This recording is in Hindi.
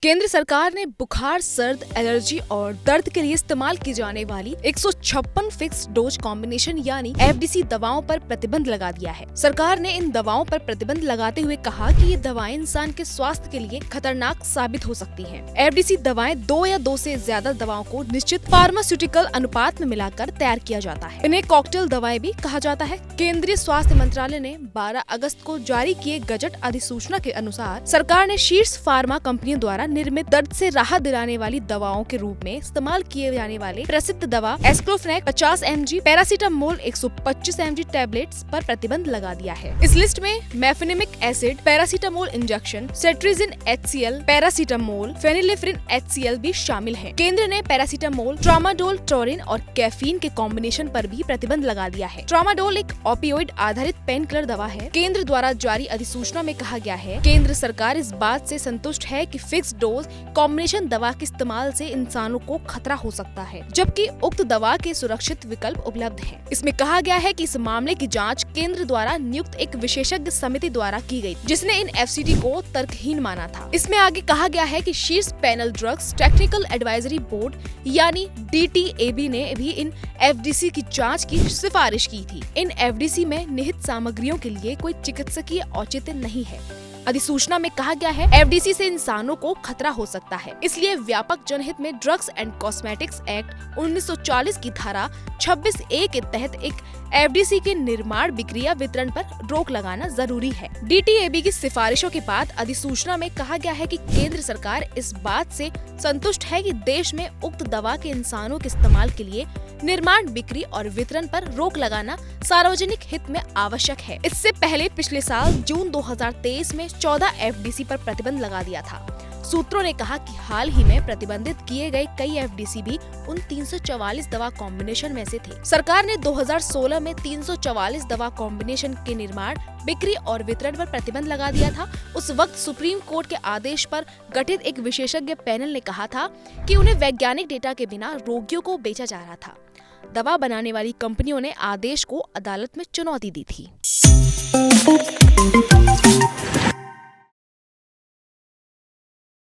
केंद्र सरकार ने बुखार, सर्द, एलर्जी और दर्द के लिए इस्तेमाल की जाने वाली 156 फिक्स डोज कॉम्बिनेशन यानी एफडीसी दवाओं पर प्रतिबंध लगा दिया है। सरकार ने इन दवाओं पर प्रतिबंध लगाते हुए कहा कि ये दवाएं इंसान के स्वास्थ्य के लिए खतरनाक साबित हो सकती हैं। एफडीसी दवाएं 2 या 2 से ज्यादा दवाओं को निश्चित फार्मास्यूटिकल अनुपात में मिलाकर तैयार किया जाता है। इन्हें कॉकटेल दवाएं भी कहा जाता है। केंद्रीय स्वास्थ्य मंत्रालय ने 12 अगस्त को जारी किए गजट अधिसूचना के अनुसार सरकार ने शीर्ष फार्मा कंपनियों द्वारा निर्मित दर्द से राहत दिलाने वाली दवाओं के रूप में इस्तेमाल किए जाने वाले प्रसिद्ध दवा aceclofenac 50 mg, paracetamol 125 mg tablets पर प्रतिबंध लगा दिया है। इस लिस्ट में mefenamic acid, paracetamol injection, cetirizine HCl, paracetamol, phenylephrine HCl भी शामिल है। केंद्र ने पैरासीटामोल, ट्रामाडोल, टोरिन और कैफीन के कॉम्बिनेशन पर भी प्रतिबंध लगा दिया है। ट्रामाडोल एक ओपियोइड आधारित पेन किलर दवा है। केंद्र द्वारा जारी अधिसूचना में कहा गया है, केंद्र सरकार इस बात से संतुष्ट है कि फिक्स डोज कॉम्बिनेशन दवा के इस्तेमाल से इंसानों को खतरा हो सकता है, जबकि उक्त दवा के सुरक्षित विकल्प उपलब्ध हैं। इसमें कहा गया है कि इस मामले की जांच केंद्र द्वारा नियुक्त एक विशेषज्ञ समिति द्वारा की गई, जिसने इन एफसीडी को तर्कहीन माना था। इसमें आगे कहा गया है कि शीर्ष panel drugs technical advisory board यानी DTAB ने भी इन एफडीसी की जांच की सिफारिश की थी। इन एफडीसी में निहित सामग्रियों के लिए कोई चिकित्सकीय औचित्य नहीं है। अधिसूचना में कहा गया है, एफडीसी से इंसानों को खतरा हो सकता है, इसलिए व्यापक जनहित में ड्रग्स एंड कॉस्मेटिक्स एक्ट 1940 की धारा 26A के तहत एक एफडीसी के निर्माण, बिक्री या वितरण पर रोक लगाना जरूरी है। DTAB की सिफारिशों के बाद अधिसूचना में कहा गया है कि केंद्र सरकार इस बात से संतुष्ट है कि देश में उक्त दवा के इंसानों के इस्तेमाल के लिए निर्माण, बिक्री और वितरण पर रोक लगाना सार्वजनिक हित में आवश्यक है। इससे पहले पिछले साल जून 2023 में 14 एफडीसी पर प्रतिबंध लगा दिया था। सूत्रों ने कहा कि हाल ही में प्रतिबंधित किए गए कई एफडीसी भी उन 344 दवा कॉम्बिनेशन में से थे। सरकार ने 2016 में 344 दवा कॉम्बिनेशन के निर्माण, बिक्री और वितरण पर प्रतिबंध लगा दिया था। उस वक्त सुप्रीम कोर्ट के आदेश पर गठित एक विशेषज्ञ पैनल ने कहा था कि उन्हें वैज्ञानिक डेटा के बिना रोगियों को बेचा जा रहा था। दवा बनाने वाली कंपनियों ने आदेश को अदालत में चुनौती दी थी।